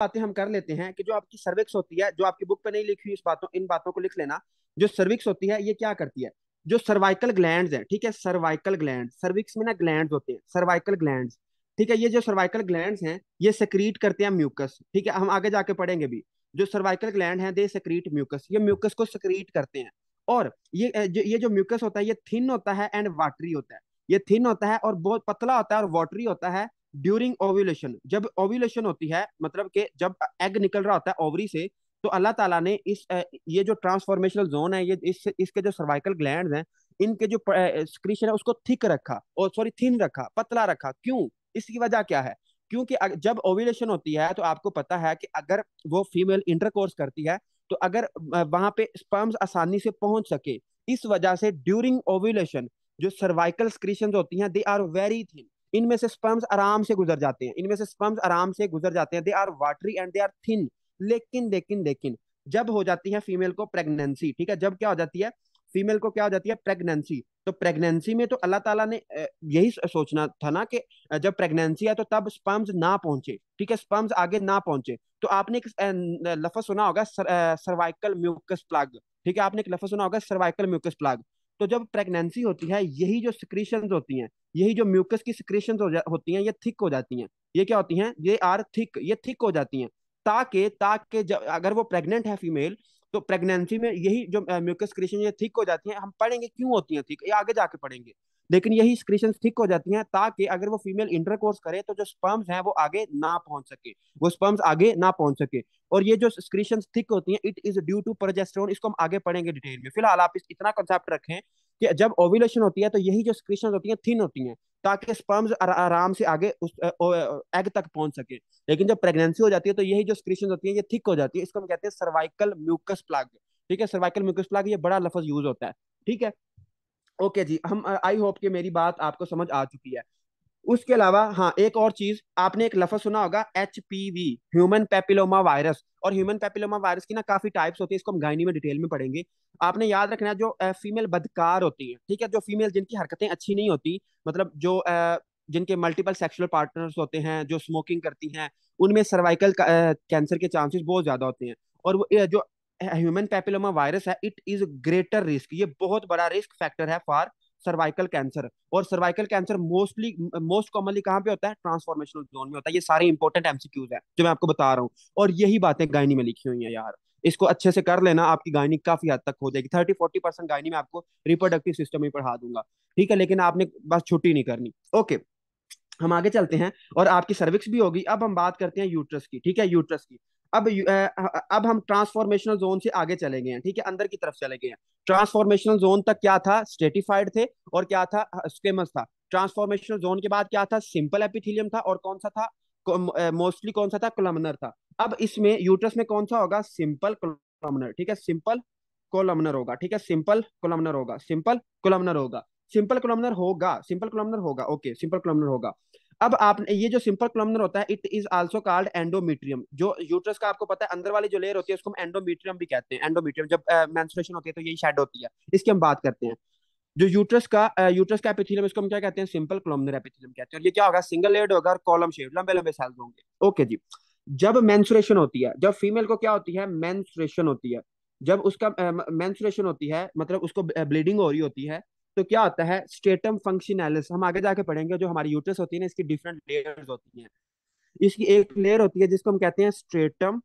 बातें हम कर लेते हैं कि जो आपकी सर्विक्स होती है, जो आपकी बुक पे नहीं लिखी हुई इस बातों इन बातों को लिख लेना। जो सर्विक्स होती है ये क्या करती है? जो सर्वाइकल ग्लैंड्स है, ठीक है, सर्वाइकल ग्लैंड, सर्विक्स में ना ग्लैंड्स होते हैं, सर्वाइकल ग्लैंड्स, ठीक है, ये जो सर्वाइकल ग्लैंड्स हैं ये सेक्रीट करते हैं म्यूकस, ठीक है, हम आगे जाके पढ़ेंगे भी। जो सर्वाइकल ग्लैंड है दे सेक्रीट म्यूकस, ये म्यूकस को सेक्रीट करते हैं। और ये जो म्यूकस होता है ये थिन होता है एंड वाटरी होता है। ये थिन होता है और बहुत पतला होता है और वाटरी होता है ड्यूरिंग ओव्यूलेशन। जब ओव्यूलेशन होती है, मतलब कि जब एग निकल रहा होता है ओवरी से, तो अल्लाह ताला ने ये जो ट्रांसफॉर्मेशनल जोन है, ये इसके जो सर्वाइकल ग्लैंड्स हैं, इनके जो स्क्रीशन है उसको थिक रखा, और सॉरी थिन रखा, पतला रखा। क्यों? इसकी वजह क्या है? क्योंकि जब ओव्यूलेशन होती है तो आपको पता है कि अगर वो फीमेल इंटरकोर्स करती है, तो अगर वहां पे स्पर्म्स आसानी से पहुंच सके, इस वजह से ड्यूरिंग ओव्यूलेशन जो सर्वाइकल स्क्रीशन होती हैं दे आर वेरी थिन। इनमें से स्पर्म्स आराम से गुजर जाते हैं, इनमें से स्पर्म्स आराम से गुजर जाते हैं, they are watery and they are thin. लेकिन जब हो जाती है फीमेल को प्रेगनेंसी, ठीक है, जब क्या हो जाती है फीमेल को, क्या हो जाती है प्रेगनेंसी, तो प्रेगनेंसी में तो अल्लाह ताला ने यही सोचना था ना कि जब प्रेगनेंसी है तो तब स्पर्म्स ना पहुंचे, ठीक है, स्पर्म्स आगे ना पहुंचे। तो आपने एक लफ्ज सुना होगा सर्वाइकल म्यूकस प्लग, ठीक है, आपने एक लफ्ज सुना होगा सर्वाइकल म्यूकस प्लग। तो जब प्रेगनेंसी होती है, यही जो सिक्रीशंस होती हैं, यही जो म्यूकस की सिक्रीशंस होती हैं, ये थिक हो जाती हैं। ये क्या होती हैं? ये आर थिक, ये थिक हो जाती हैं, ताकि ताकि जब अगर वो प्रेग्नेंट है फीमेल, तो प्रेगनेंसी में यही जो म्यूकस सिक्रीशन ये थिक हो जाती हैं। हम पढ़ेंगे क्यों होती हैं थिक, ये आगे जाके पढ़ेंगे। लेकिन यही सिक्रीशन थिक हो जाती हैं ताकि अगर वो फीमेल इंटरकोर्स करे तो जो स्पर्म्स हैं वो आगे ना पहुंच सके, वो स्पर्म्स आगे ना पहुंच सके। और ये जो सिक्रीशन थिक होती हैं, it is due to progesterone. इसको हम आगे पढ़ेंगे डिटेल में। फिलहाल आप इतना कंसेप्ट रखें कि जब ओव्यूलेशन होती है तो यही जो सिक्रीशन होती हैं थिन होती हैं, ताकि स्पर्म्स आराम से आगे उस एग तक पहुंच सके। लेकिन जब प्रेगनेंसी हो जाती है तो यही जो सिक्रीशन होती है ये थिक हो जाती है। इसको हम कहते हैं सर्वाइकल म्यूकस प्लग, ठीक है, सर्वाइकल म्यूकस प्लग, ये बड़ा लफ्ज यूज होता है, ठीक है। ओके जी, हम आई होप कि मेरी बात आपको समझ आ चुकी है। उसके अलावा हाँ, एक और चीज, आपने एक लफ्ज सुना होगा HPV, ह्यूमन पेपिलोमा वायरस। और ह्यूमन पेपिलोमा वायरस की ना काफी टाइप्स होती है, इसको हम गायनी में डिटेल में पढ़ेंगे। आपने याद रखना है जो फीमेल बदकार होती है, ठीक है, जो फीमेल जिनकी हरकतें अच्छी नहीं होती, मतलब जो जिनके मल्टीपल सेक्सुअल पार्टनर्स होते हैं, जो स्मोकिंग करती हैं, उनमें सर्वाइकल कैंसर के चांसेस बहुत ज्यादा होते हैं। और वो जो ह्यूमन पेपिलोमा वायरस है, इट इज ग्रेटर रिस्क, ये बहुत बड़ा रिस्क फैक्टर है फॉर सर्वाइकल कैंसर। और सर्वाइकल कैंसर मोस्ट कॉमनली कहाँ पे होता है? ट्रांसफॉर्मेशनल जोन में होता है। ये सारे इंपॉर्टेंट MCQs है जो मैं आपको बता रहा हूँ। और यही बातें गायनी में लिखी हुई हैं यार, इसको अच्छे से कर लेना, आपकी गायनी काफी हद तक हो जाएगी। 30-40% गायनी में आपको रिप्रोडक्टिव सिस्टम ही पढ़ा दूंगा, ठीक है, लेकिन आपने बस छुट्टी नहीं करनी। ओके, हम आगे चलते हैं। और आपकी सर्विक्स भी होगी। अब हम बात करते हैं यूट्रस की, ठीक है, यूट्रस की। अब हम ट्रांसफॉर्मेशनल जोन से आगे चले गए हैं, ठीक है, अंदर की तरफ चले गए हैं। ट्रांसफॉर्मेशनल जोन तक क्या था? स्टेटिफाइड थे, और क्या था? स्केमस था। ट्रांसफॉर्मेशनल जोन के बाद क्या था? सिंपल एपिथेलियम था, और कौन सा था? मोस्टली कौन सा था? कोलमनर था। अब इसमें यूट्रस में कौन सा होगा? सिंपल कोलमनर, ठीक है, सिंपल कोलमनर होगा, ठीक है, सिंपल कोलमनर होगा, सिंपल कोलमनर होगा, सिंपल कोलमनर होगा, सिंपल कोलमनर होगा, ओके, सिंपल कोलमनर होगा। अब आपने ये जो सिंपल कोलमनर होता है, it is also called endometrium. जो यूट्रस का आपको पता है अंदर वाली जो लेयर होती है उसको हम एंडोमीट्रियम भी कहते हैं। एंडोमीट्रियम जब मेंस्ट्रुएशन होती है तो यही शेड होती है, इसकी हम बात करते हैं। जो यूट्रस का एपिथेलियम, इसको हम क्या कहते हैं? सिंपल कोलमनर एपिथेलियम कहते हैं। और ये क्या होगा? सिंगल लेयर्ड होगा और कॉलम शेप, लंबे लंबे सेल्स होंगे। ओके जी। जब मेंस्ट्रुएशन होती है, जब फीमेल को क्या होती है? मेंस्ट्रुएशन होती है। जब उसका मेंस्ट्रुएशन होती है, मतलब उसको ब्लीडिंग हो रही होती है, तो क्या होता है? स्टेटम फंक्शनैलिस, हम आगे जाके पढ़ेंगे। जो हमारी यूट्रस होती है ना, इसकी डिफरेंट लेयर्स होती हैं। इसकी एक लेयर होती है जिसको हम कहते हैं स्ट्रेटम,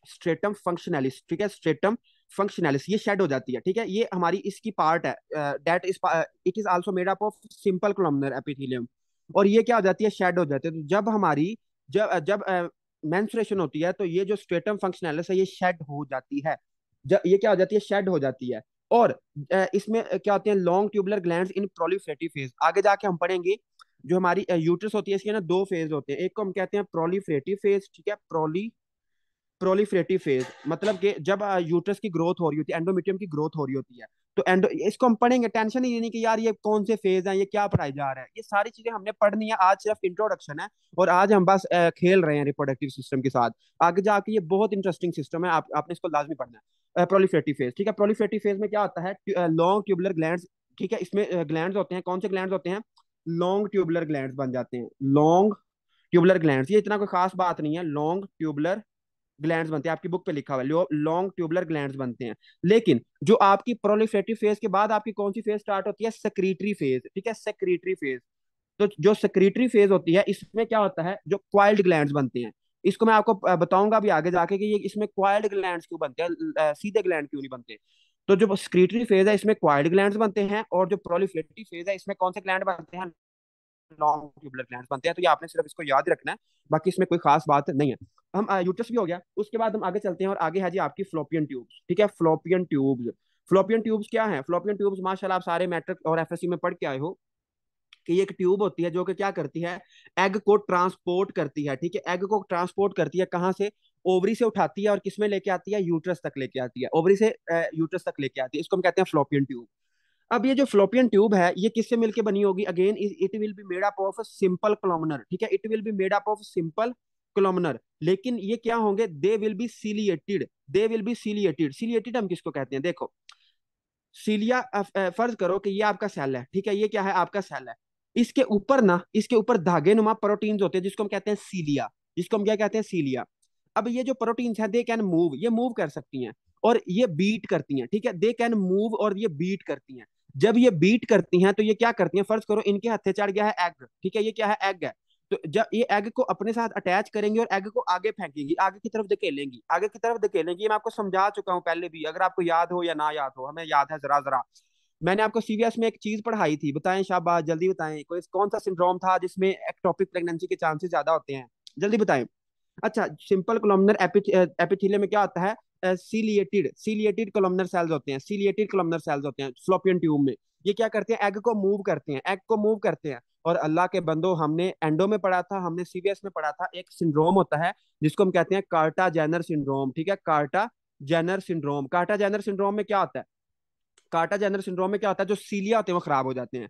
स्ट्रेटम फंक्शनैलिस, ठीक है, स्ट्रेटम फंक्शनैलिस, ये शेड हो जाती है, ठीक है, ये हमारी इसकी पार्ट है। That is it is also made up of simple columnar epithelium. और ये क्या हो जाती है? शेड हो जाती है। तो जब हमारी जब जब मेंस्ट्रुएशन होती है तो ये जो स्ट्रेटम फंक्शनैलिस है ये शेड हो जाती है। जब ये क्या हो जाती है? शेड हो जाती है। और इसमें क्या होते हैं? लॉन्ग ट्यूबुलर ग्लैंड्स इन प्रोलिफरेटिव फेज। आगे जाके हम पढ़ेंगे। जो हमारी यूट्रस होती है इसके ना दो फेज होते हैं। एक को हम कहते हैं प्रोलिफरेटिव फेज, ठीक है, प्रोलिफरेटिव फेज, मतलब कि जब यूट्रस की ग्रोथ हो रही होती है, एंडोमेट्रियम की ग्रोथ हो रही होती है, तो एंडो इसको हम पढ़ेंगे। टेंशन ही नहीं कि यार ये कौन से फेज हैं, ये क्या पढ़ाई जा रहा है, ये सारी चीजें हमने पढ़नी है। आज सिर्फ इंट्रोडक्शन है, और आज हम बस खेल रहे हैं रिप्रोडक्टिव सिस्टम के साथ। आगे जाके ये बहुत इंटरेस्टिंग सिस्टम है, आपने इसको लाजमी पढ़ना है। प्रोलिफरेटिव फेज, ठीक है, प्रोलिफरेटिव फेज में क्या होता है? लॉन्ग ट्यूबुलर ग्लैंड्स, ठीक है, इसमें ग्लैंड्स होते हैं। कौन से ग्लैंड्स होते हैं? लॉन्ग ट्यूबुलर ग्लैंड्स बन जाते हैं, लॉन्ग ट्यूबुलर ग्लैंड्स, ये इतना कोई खास बात नहीं है, लॉन्ग ट्यूबुलर ग्लैंड्स बनते हैं, आपकी बुक पे लिखा हुआ है लॉन्ग ट्यूबुलर ग्लैंड्स बनते हैं। लेकिन जो आपकी प्रोलिफेरेटिव फेज के बाद आपकी कौन सी फेज स्टार्ट होती है, सेक्रीटरी फेज, ठीक है, सेक्रीटरी फेज। तो जो सेक्रीटरी फेज होती है इसमें क्या होता है, जो क्वाइल्ड ग्लैंड्स बनते हैं, इसको मैं आपको बताऊंगा भी आगे जाके कि ये इसमें क्वाइल्ड ग्लैंड्स क्यों बनते हैं, सीधे ग्लैंड क्यों नहीं बनते। तो जो सेक्रीटरी फेज है इसमें क्वाइल्ड ग्लैंड्स बनते हैं, और जो प्रोलिफेरेटिव फेज है इसमें कौन से ग्लैंड बनते हैं, लॉन्ग ट्यूबुलर ग्लैंड्स बनते हैं। तो ये आपने सिर्फ इसको याद रखना है, बाकी इसमें कोई खास बात नहीं है। हम यूट्रस भी हो गया, उसके बाद हम आगे चलते हैं, और आगे है जी आपकी फ्लोपियन ट्यूब्स, ठीक है, फ्लोपियन ट्यूब्स। फ्लोपियन ट्यूब्स क्या है, फ्लोपियन ट्यूब्स माशाल्लाह आप सारे मैट्रिक और एफएससी में पढ़ के आए हो कि ये एक ट्यूब होती है जो कि क्या करती है, एग को ट्रांसपोर्ट करती है, ठीक है, एग को ट्रांसपोर्ट करती है कहाँ से, ओवरी से उठाती है और किस में लेके आती है, यूट्रस तक लेके आती है, ओवरी से यूट्रस तक लेके आती है, इसको हम कहते हैं फ्लोपियन ट्यूब। अब ये जो फ्लोपियन ट्यूब है ये किससे मिलकर बनी होगी, again it will be made up of simple columnar, ठीक है, it will be made up of simple columnar. लेकिन ये क्या होंगे, they will be ciliated, they will be ciliated. Ciliated हम किसको कहते हैं, देखो सीलिया, फर्ज करो कि ये आपका सेल है, ठीक है, ये क्या है, आपका सेल है, इसके ऊपर ना, इसके ऊपर धागे नुमा प्रोटीन्स होते हैं जिसको हम कहते हैं सीलिया, जिसको हम क्या कहते हैं, सीलिया। अब ये जो प्रोटीन्स हैं दे कैन मूव, ये मूव कर सकती हैं और ये बीट करती हैं, ठीक है, दे कैन मूव और ये बीट करती हैं। जब ये बीट करती हैं तो ये क्या करती हैं, फर्ज करो इनके हत्थे चढ़ गया है एग, ठीक है, ये क्या है, एग है। तो जब ये एग को अपने साथ अटैच करेंगे और एग को आगे फेंकेंगी, आगे की तरफ धकेलेंगी, आगे की तरफ धकेलेंगी, ये मैं आपको समझा चुका हूँ पहले भी, अगर आपको याद हो या ना याद हो, हमें याद है जरा जरा। मैंने आपको सीवीएस में एक चीज पढ़ाई थी, बताएं शाबाश, जल्दी बताएं, कोई कौन सा सिंड्रोम था जिसमें एक्टोपिक प्रेगनेंसी के चांसेस ज्यादा होते हैं, जल्दी बताएं। अच्छा, सिंपल कोलमनर एपिथेलियम में क्या होता है, सीलिएटेड, सीलिएटेड कोलमनर सेल्स होते हैं, सीलिएटेड कोलमनर सेल्स होते हैं फ्लोपियन ट्यूब में। ये क्या करते हैं, एग को मूव करते हैं, एग को मूव करते हैं। और अल्लाह के बंदो, हमने एंडो में पढ़ा था, हमने सीवीएस में पढ़ा था, एक सिंड्रोम होता है जिसको हम कहते हैं कार्टा जेनर सिंड्रोम, ठीक है, Kartagener syndrome. Kartagener syndrome में क्या होता है, कार्टा जेनर सिंड्रोम में क्या होता है, जो सीलिया होते हैं वो खराब हो जाते हैं।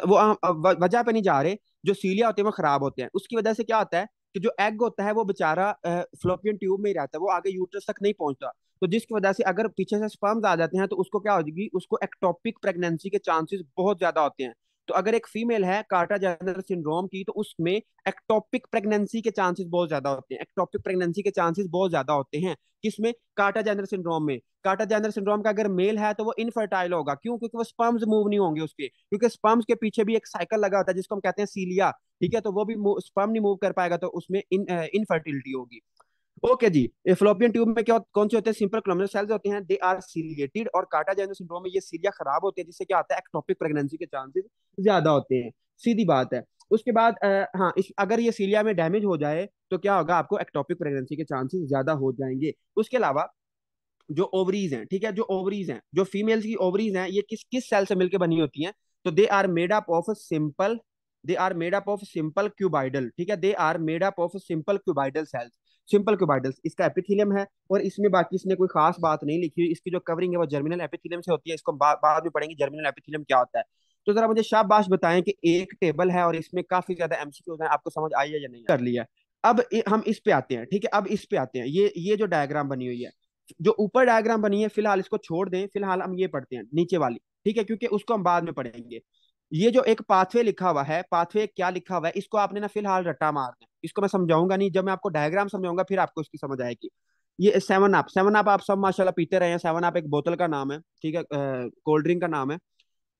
वो वजह पे नहीं जा रहे, जो सीलिया होते हैं वो खराब होते हैं, उसकी वजह से क्या होता है कि जो एग होता है वो बेचारा फ्लोपियन ट्यूब में ही रहता है, वो आगे यूट्रस तक नहीं पहुंचता। तो जिसकी वजह से अगर पीछे से स्पर्म्स आ जाते हैं तो उसको क्या हो जाएगी, उसको एक्टोपिक प्रेगनेंसी के चांसेस बहुत ज्यादा होते हैं। तो अगर एक फीमेल है कार्टा जेनर सिंड्रोम की तो उसमें एक्टोपिक प्रेगनेंसी के चांसेस बहुत ज्यादा होते हैं, एक्टोपिक प्रेगनेंसी के चांसेस बहुत ज्यादा होते हैं। किसमें, कार्टा जेनर सिंड्रोम में। कार्टा जेनर सिंड्रोम का अगर मेल है तो वो इनफर्टाइल होगा, क्यों, क्योंकि वो स्पर्म्स मूव नहीं होंगे उसके, क्योंकि स्पर्म्स के पीछे भी एक साइकिल लगा होता है जिसको हम कहते हैं सीलिया, ठीक है, तो वो भी स्पर्म नहीं मूव कर पाएगा, तो उसमें इनफर्टिलिटी होगी। ओके जी, फ्लोपियन ट्यूब में क्या कौन से होते हैं, सिंपल कोलमनर सेल्स होते हैं, दे आर सीलिएटेड। और कार्टा जेनर सिंड्रोम में ये सीलिया खराब होते हैं जिससे क्या होता है, एक्टोपिक प्रेगनेंसी के चांसेस ज्यादा होते हैं, सीधी बात है। उसके बाद हाँ, अगर ये सीलिया में डैमेज हो जाए तो क्या होगा, आपको एक्टोपिक प्रेगनेंसी के चांसेस ज्यादा हो जाएंगे। उसके अलावा जो ओवरीज हैं, ठीक है, जो ओवरीज हैं, जो फीमेल्स की ओवरीज हैं, ये किस किस सेल से मिलकर बनी होती हैं, तो they are made up of simple, they are made up of simple cuboidal, ठीक है, they are made up of simple cuboidal cells. Simple cuboidals इसका एपिथेलियम है, और इसमें बाकी इसने कोई खास बात नहीं लिखी हुई, इसकी जो कवरिंग है वो जर्मिनल एपिथेलियम से होती है, इसको बाद में पढ़ेंगे जर्मिनल एपिथेलियम क्या होता है। तो जरा मुझे शाबाश बताएं कि एक टेबल है और इसमें काफी ज्यादा एमसीक्यूज हैं, आपको समझ आई है या नहीं, कर लिया। अब हम इस पे आते हैं, ठीक है, अब इस पे आते हैं, ये जो डायग्राम बनी हुई है, जो ऊपर डायग्राम बनी है फिलहाल इसको छोड़ दें, फिलहाल हम ये पढ़ते हैं नीचे वाली, ठीक है, क्योंकि उसको हम बाद में पढ़ेंगे। ये जो एक पाथवे लिखा हुआ है, पाथवे क्या लिखा हुआ है, इसको आपने ना फिलहाल रट्टा मारना है, इसको मैं समझाऊंगा नहीं, जब मैं आपको डायग्राम समझाऊंगा फिर आपको इसकी समझ आएगी। ये सेवन अप, सेवन अप आप सब माशाल्लाह पीते रहे हैं, सेवन अप एक बोतल का नाम है, ठीक है, कोल्ड ड्रिंक का नाम है।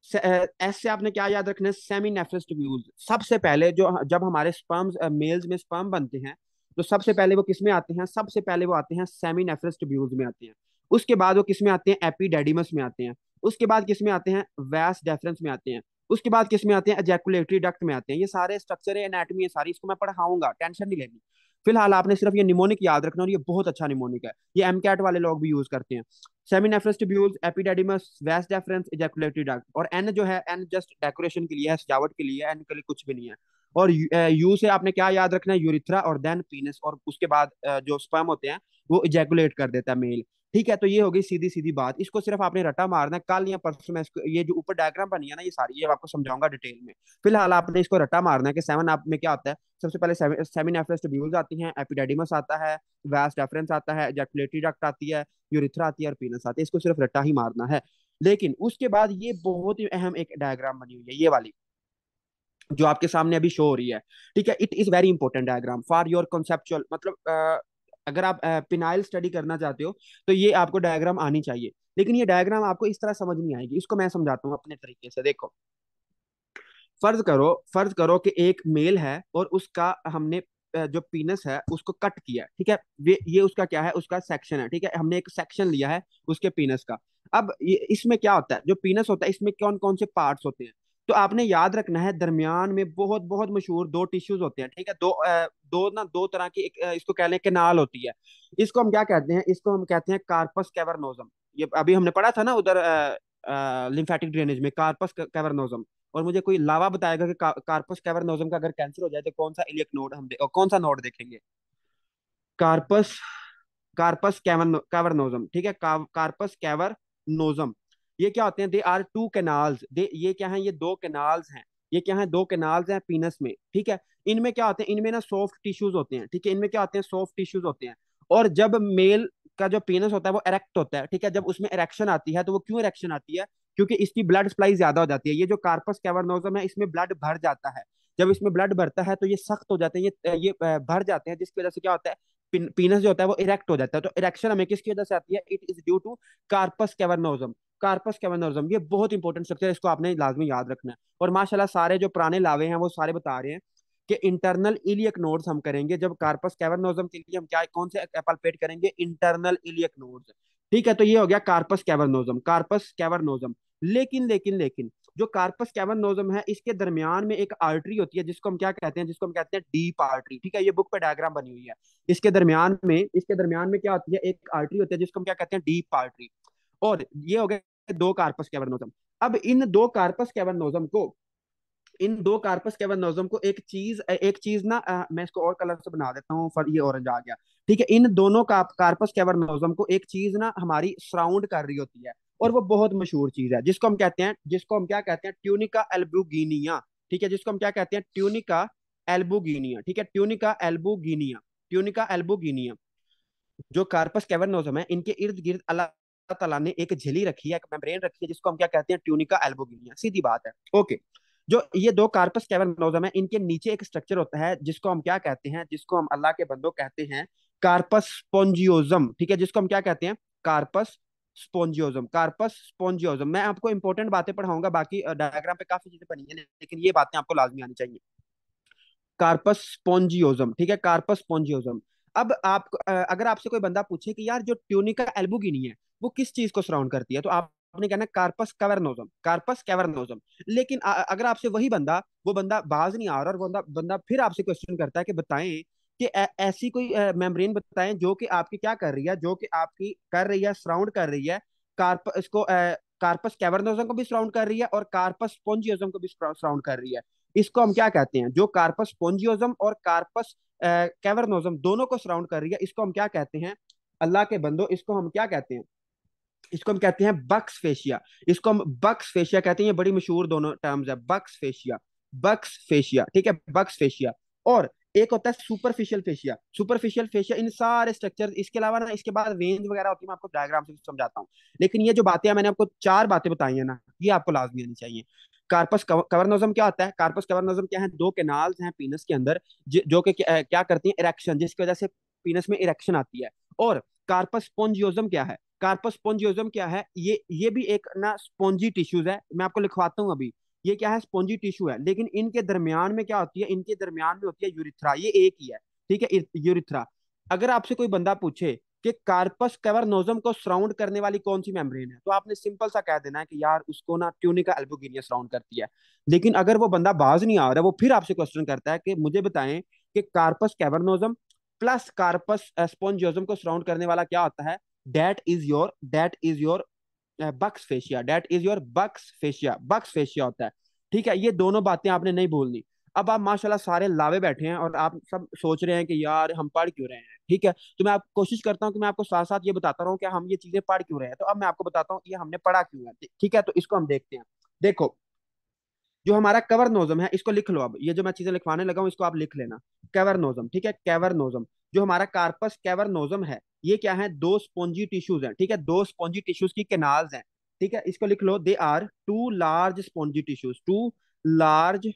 एस से आपने क्या याद रखना है, सेमी नेफ्रस ट्यूब्यूल्स। सबसे पहले जो, जब हमारे स्पर्म्स मेल्स में स्पर्म बनते हैं तो सबसे पहले वो किस में आते हैं, सबसे पहले वो आते हैं सेमी नेफ्रस ट्यूब्यूल्स में आते हैं। उसके बाद वो किस में आते हैं, एपिडेडिमस में आते हैं। उसके बाद किस में आते हैं, वैस डेफरेंस में आते हैं। उसके बाद किस में आते हैं, एजैकुलेटरी डक्ट में आते हैं। ये सारे स्ट्रक्चर है, एनाटॉमी है सारी, इसको मैं पढ़ाऊंगा, टेंशन नहीं लेनी। फिलहाल आपने सिर्फ ये निमोनिक याद रखना, और ये बहुत अच्छा निमोनिक है, ये एमकैट वाले लोग भी यूज करते हैं। सेमिनेफ्रस ट्यूब्यूल्स, एपिडेडिमस, वैस डेफरेंस, इजैकुलेटरी डक्ट। और एन जो है, एन जस्ट डेकोरेशन के लिए है, सजावट के लिए है, एन के लिए कुछ भी नहीं है। और यू से आपने क्या याद रखना है, यूरिथ्रा और देन पीनस, और उसके बाद जो स्पर्म होते हैं वो इजैकुलेट कर देता है मेल। ठीक है, तो ये हो गई सीधी सीधी बात, इसको सिर्फ आपने रटा मारना है, कल या परसों में इसको, ये जो ऊपर डायग्राम बनी है ना ये सारी, ये आपको समझाऊंगा डिटेल में। फिलहाल आपने इसको रटा मारना है कि सेवन आप में क्या होता है। सबसे पहले सेमिनेफ्रस ट्यूब्यूल्स आती हैं, एपिडेडिमस आता है, वास डेफरेंस आता है, एजैकुलेटरी डक्ट आती है, यूरिथ्रा आती है और पीनस आती है, इसको सिर्फ रट्टा ही मारना है। लेकिन उसके बाद ये बहुत ही अहम एक डायग्राम बनी हुई है, ये वाली। जो आपके सामने अभी शो हो रही है, ठीक है। It is very important diagram for your conceptual, मतलब अगर आप पिनाइल स्टडी करना चाहते हो तो ये आपको डायग्राम आनी चाहिए। लेकिन ये डायग्राम आपको इस तरह समझ नहीं आएगी, इसको मैं समझाता हूँ अपने तरीके से। देखो, फर्ज करो कि एक मेल है और उसका हमने जो पीनस है उसको कट किया, ठीक है। ये उसका क्या है, उसका सेक्शन है, ठीक है। हमने एक सेक्शन लिया है उसके पीनस का। अब इसमें क्या होता है, जो पीनस होता है इसमें कौन कौन से पार्ट्स होते हैं। तो आपने याद रखना है, दरमियान में बहुत बहुत मशहूर दो टिश्यूज होते हैं, ठीक है। दो तरह की, एक इसको कह लें कैनाल होती है। इसको हम क्या कहते हैं, इसको हम कहते हैं कार्पस कैवर्नोजम। ये अभी हमने पढ़ा था ना उधर लिम्फेटिक ड्रेनेज में, कार्पस कैवर्नोजम। और मुझे कोई लावा बताएगा कि कार्पस कैवर्नोजम का अगर कैंसर हो जाए तो कौन सा इलियक नोड और कौन सा नोड देखेंगे। कार्पस कार्पस कैवर्नोजम, ठीक है। Corpus cavernosum. ये क्या होते हैं, दे आर टू कैनाल्स, दे ये क्या है, ये दो कैनाल्स हैं। ये क्या है, दो कैनाल्स हैं पीनस में, ठीक है। इनमें क्या होते हैं, इनमें ना सॉफ्ट टिश्यूज होते हैं, ठीक है। इनमें क्या होते हैं, सॉफ्ट टिश्यूज होते हैं। और जब मेल का जो पीनस होता है वो एरेक्ट होता है, ठीक है। जब उसमें एरेक्शन आती है तो वो क्यों एरेक्शन आती है, क्योंकि इसकी ब्लड सप्लाई ज्यादा हो जाती है। ये जो कार्पस कैवर्नोजम है इसमें ब्लड भर जाता है। जब इसमें ब्लड भरता है तो ये सख्त हो जाते हैं, ये भर जाते हैं, जिसकी वजह से क्या होता है, पीनस जो होता है वो इरेक्ट हो जाता है। तो इरेक्शन हमें किसकी वजह से आती है, it is due to corpus cavernosum. Corpus cavernosum ये बहुत इंपॉर्टेंट स्ट्रक्चर है, इसको आपने लाजमी याद रखना है। और माशाल्लाह सारे जो पुराने लावे हैं वो सारे बता रहे हैं कि इंटरनल इलियक नोड्स हम करेंगे जब कार्पस कैवर्नोजम के लिए। हम क्या कौन से पल्पेट करेंगे, इंटरनल इलियक नोड्स, ठीक है। तो ये हो गया कार्पस कैवर्नोजम, कार्पस कैवर्नोजम। लेकिन जो कार्पस कैवर्नोजम है इसके दरमियान में एक आर्टरी होती है जिसको हम क्या कहते हैं, जिसको हम कहते हैं डीप आर्टरी, ठीक है। ये बुक पे डायग्राम बनी हुई है। इसके दरमियान में क्या होती है, एक आर्टरी होती है जिसको हम क्या कहते हैं, डीप आर्टरी। और ये हो गए दो कार्पस कैवर्नोजम। अब इन दो कार्पस कैवर्नोजम को एक चीज ना मैं इसको और कलर से बना देता हूँ, पर ये ऑरेंज आ गया, ठीक है। इन दोनों कार्पस कैवर्नोजम को एक चीज ना हमारी सराउंड कर रही होती है। और वो बहुत मशहूर चीज है जिसको हम क्या कहते हैं, ट्यूनिका एल्बुगिनिया, ठीक है। जिसको हम क्या कहते हैं, ट्यूनिका एल्बुगिनिया, ठीक है। ट्यूनिका एल्बुगिनिया। जो कार्पस कैवर्नोजम है इनके इर्द गिर्द अल्लाह ताला ने एक झिल्ली रखी है, एक मेम्ब्रेन रखी है, जिसको हम क्या कहते हैं, ट्यूनिका एल्बुगिनिया। सीधी बात है, ओके। जो ये दो कार्पस कैवर्नोजम है इनके नीचे एक स्ट्रक्चर होता है जिसको हम क्या कहते हैं, जिसको हम अल्लाह के बंदो कहते हैं कार्पस स्पोंजियोजम, ठीक है। जिसको हम क्या कहते हैं, कार्पस स्पोंजियोजम। मैं आपको इंपॉर्टेंट बातें पढ़ाऊंगा, बाकी डायग्राम पे काफी चीजें बनी है, लेकिन ये बातें आपको लाजमी आनी चाहिए। कार्पस स्पोंजियोजम, ठीक है, कार्पस स्पोंजियोजम। अब आप अगर आपसे कोई बंदा पूछे कि यार जो ट्यूनिका एल्बुगिनी है वो किस चीज को सराउंड करती है, तो आपने कहना कार्पस कैवर्नोजम, कार्पस कैवर्नोजम। लेकिन अगर आपसे वही बंदा, वो बंदा बाज नहीं आ रहा, और बंदा बंदा फिर आपसे क्वेश्चन करता है कि बताएं कि ऐसी कोई मेम्ब्रेन बताएं जो कि आपकी क्या कर रही है, जो कि आपकी कर रही है, सराउंड कर रही है कार्प इसको कार्पस कैवर्नोजम को भी सराउंड कर रही है और कार्पस स्पोंजियोजम को भी सराउंड कर रही है। इसको हम क्या कहते हैं, जो कार्पस स्पोंजियोजम और कार्पस कैवर्नोजम दोनों को सराउंड कर रही है, इसको हम क्या कहते हैं, अल्लाह के बंदो, इसको हम क्या कहते हैं, इसको हम कहते हैं बक्स फेशिया। इसको हम बक्स फेशिया कहते हैं। ये बड़ी मशहूर दोनों टर्म्स है, बक्स फेशिया, ठीक है, बक्स फेशिया। और एक होता है सुपरफिशियल फेशिया। सुपरफिशियल फेशिया इन सारे स्ट्रक्चर, इसके अलावा ना इसके बाद वेन्स वगैरह होती है, मैं आपको डायग्राम से समझाता हूँ। लेकिन ये जो बातें हैं, मैंने आपको चार बातें बताई है ना, ये आपको लाजमी आनी चाहिए। कार्पस कवर्नोजम क्या होता है, कार्पस कवर्नोजम क्या है, दो कैनाल्स हैं पीनस के अंदर जो कि क्या करती हैं, इरेक्शन, जिसकी वजह से पीनस में इरेक्शन आती है। और कार्पस स्पोंजियोजम क्या है, कार्पस स्पोंजियोजम क्या है, ये भी एक ना स्पोंजी टिश्यूज है। मैं आपको लिखवाता हूँ अभी। ये क्या है, स्पोंजी टिश्यू है। लेकिन इनके दरमियान में क्या होती है, इनके दरमियान में होती है यूरिथ्रा, ये एक ही है, ठीक है, यूरिथ्रा। अगर आपसे कोई बंदा पूछे कि कार्पस कैवर्नोजम को सराउंड करने वाली कौन सी मेम्ब्रेन है, तो आपने सिंपल सा कह देना है कि यार उसको ना ट्यूनिका एल्बुगिनिया सराउंड करती है। लेकिन अगर वो बंदा बाज नहीं आ रहा, वो फिर आपसे क्वेश्चन करता है कि मुझे बताएं कि corpus cavernosum plus corpus spongiosum को सराउंड करने वाला क्या होता है, that is your Buck's fascia होता है, ठीक है। ये दोनों बातें आपने नहीं भूलनी। अब आप माशाल्लाह सारे लावे बैठे हैं और आप सब सोच रहे हैं कि यार हम पढ़ क्यों रहे हैं, ठीक है। तो मैं आप कोशिश करता हूँ कि मैं आपको साथ साथ ये बताता रहूँ कि हम ये चीजें पढ़ क्यों रहे हैं। तो अब मैं आपको बताता हूँ ये हमने पढ़ा क्यों है, ठीक है। तो इसको हम देखते हैं। देखो, जो हमारा कवर नोजम है इसको लिख लो। अब ये जो मैं चीजें लिखवाने लगा हूं इसको आप लिख लेना। कैवर नोजम, ठीक है, कैवर नोजम। जो हमारा कार्पस कैवर नोजम है, ये क्या है, दो स्पोंजी टिश्यूज हैं, ठीक है, दो स्पोंजी टिश्यूज की कैनाल्स हैं, ठीक है। इसको लिख लो, they are two large spongy tissues, two large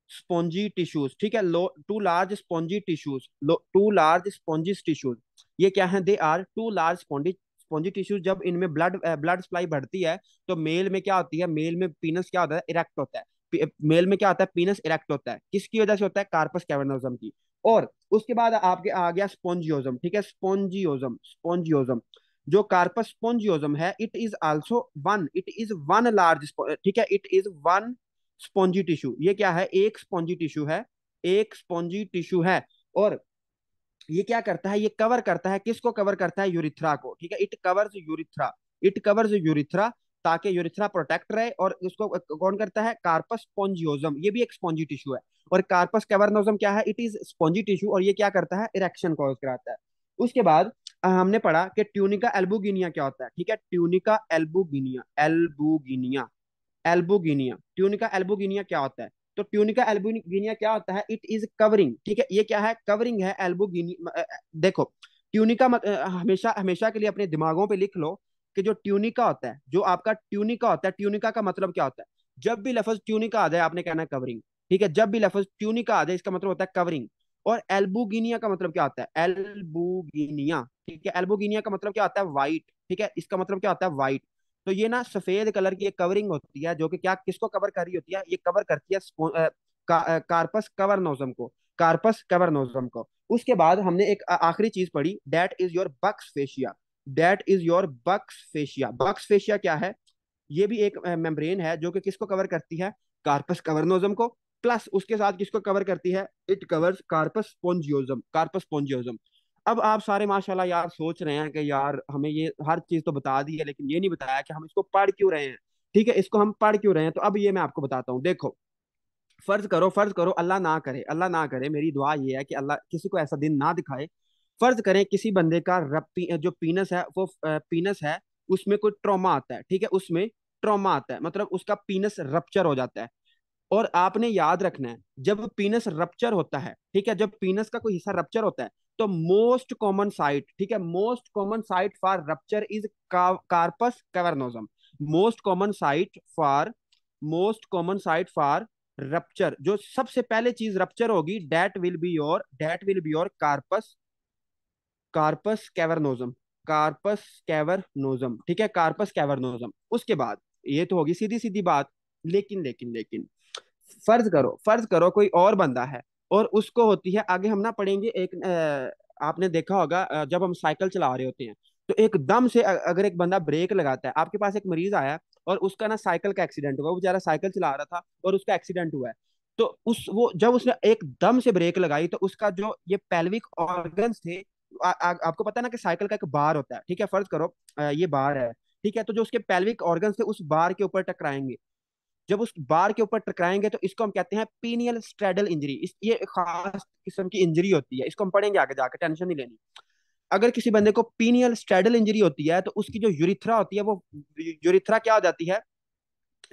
spongy tissues, ठीक है, लो two large spongy tissues, two large spongy tissues, ये क्या है, they are two large spongy spongy tissues. जब इनमें ब्लड सप्लाई बढ़ती है तो मेल में क्या होती है, मेल में पीनस क्या होता है, इरेक्ट होता है। मेल में क्या होता है, पीनस इरेक्ट होता है, किसकी वजह से होता है, कार्पस कैवर्नोजम की। और उसके बाद आपके आ गया स्पोंजियोजम, ठीक है, स्पोंजियोजम, स्पोंजियोजम। जो कार्पस स्पोंजियोजम है, इट इज वन लार्ज, ठीक है, it is one spongy tissue. ये क्या है, एक स्पॉन्जी टिश्यू है, एक स्पॉन्जी टिश्यू है। और ये क्या करता है, ये कवर करता है, किसको कवर करता है, यूरिथ्रा को, ठीक है, it covers urethra, it covers urethra, ताकि यूरिथ्रा प्रोटेक्ट रहे। और इसको कौन करता है, कार्पस स्पोंजियोजम, ये भी एक स्पॉन्जी टिश्यू है। और कार्पस कैवर्नोजम क्या है, इट इज स्पॉन्जी टिश्यू, और ये क्या करता है, इरेक्शन कॉज कराता है। उसके बाद हमने पढ़ा कि ट्यूनिका एल्बुगिनिया क्या होता है, ठीक है, ट्यूनिका एल्बुगिनिया, एल्बुगिनिया, एल्बुगिनिया, ट्यूनिका एल्बुगिनिया क्या होता है। तो ट्यूनिका एल्बुगिनिया क्या होता है, इट इज कवरिंग, ठीक है, ये क्या है, कवरिंग है एल्बुगिनिया। देखो ट्यूनिका हमेशा हमेशा के लिए अपने दिमागों पे लिख लो कि जो ट्यूनिका होता है, जो आपका ट्यूनिका होता है, ट्यूनिका का मतलब क्या होता है। जब भी लफ्ज ट्यूनिका आ जाए आपने कहना है कवरिंग, ठीक है, जब भी लफ्ज ट्यूनिका आ जाए इसका मतलब होता है कवरिंग। और एल्बुगिनिया का मतलब क्या होता है, एल्बुगिनिया, ठीक है, एल्बुगिनिया का मतलब क्या होता है, वाइट, ठीक है, इसका मतलब क्या होता है, वाइट। तो ये ना सफेद कलर की एक कवरिंग होती है, जो कि क्या किसको कवर कर रही होती है, ये कवर करती है कार्पस कवर्नोजम को, कार्पस कवर्नोजम को। उसके बाद हमने एक आखिरी चीज पढ़ी, that is your Buck's fascia, that is your Buck's fascia. Buck's fascia क्या है, ये भी एक मेम्ब्रेन है जो कि किसको कवर करती है, कार्पस कवर्नोजम को, प्लस उसके साथ किसको कवर करती है, इट कवर्स कार्पस स्पोंजियोजम, कार्पस स्पोंजियोजम। अब आप सारे माशाल्लाह यार सोच रहे हैं कि यार हमें ये हर चीज तो बता दी है, लेकिन ये नहीं बताया कि हम इसको पढ़ क्यों रहे हैं। ठीक है, इसको हम पढ़ क्यों रहे हैं, तो अब ये मैं आपको बताता हूँ। देखो, फर्ज करो, अल्लाह ना करे, अल्लाह ना करे, मेरी दुआ ये है कि अल्लाह किसी को ऐसा दिन ना दिखाए। फर्ज करें किसी बंदे का जो पीनस है वो पीनस है, उसमें कोई ट्रॉमा आता है, ठीक है, उसमें ट्रॉमा आता है, मतलब उसका पीनस रप्चर हो जाता है। और आपने याद रखना है, जब पीनस रप्चर होता है, ठीक है, जब पीनस का कोई हिस्सा रप्चर होता है, तो मोस्ट कॉमन साइट, ठीक है, most common site for rupture is corpus cavernosum. Most common site for most common site for rupture, जो सबसे पहले चीज रप्चर होगी, that will be your corpus, corpus cavernosum, corpus cavernosum, ठीक है, कार्पस कैवर्नोजम। उसके बाद ये तो होगी सीधी सीधी बात। लेकिन फर्ज करो कोई और बंदा है, और उसको होती है, आगे हम ना पढ़ेंगे एक आपने देखा होगा जब हम साइकिल चला रहे होते हैं, तो एकदम से अगर एक बंदा ब्रेक लगाता है, आपके पास एक मरीज आया और उसका ना साइकिल का एक्सीडेंट हुआ, वो बेचारा साइकिल चला रहा था और उसका एक्सीडेंट हुआ है। तो उस वो जब उसने एकदम से ब्रेक लगाई, तो उसका जो ये पेल्विक ऑर्गन्स थे, आपको पता है ना कि साइकिल का एक बार होता है, ठीक है, फर्ज करो ये बार है, ठीक है, तो जो उसके पेल्विक ऑर्गन थे उस बार के ऊपर टकराएंगे। जब उस बार के ऊपर टकराएंगे तो इसको हम कहते हैं पीनियल स्ट्रेडल इंजरी। ये एक खास किस्म की इंजरी होती है, इसको हम पढ़ेंगे आगे जाकर, टेंशन नहीं लेनी। अगर किसी बंदे को पीनियल स्ट्रेडल इंजरी होती है, तो उसकी जो यूरिथ्रा होती है वो यूरिथ्रा क्या हो जाती है,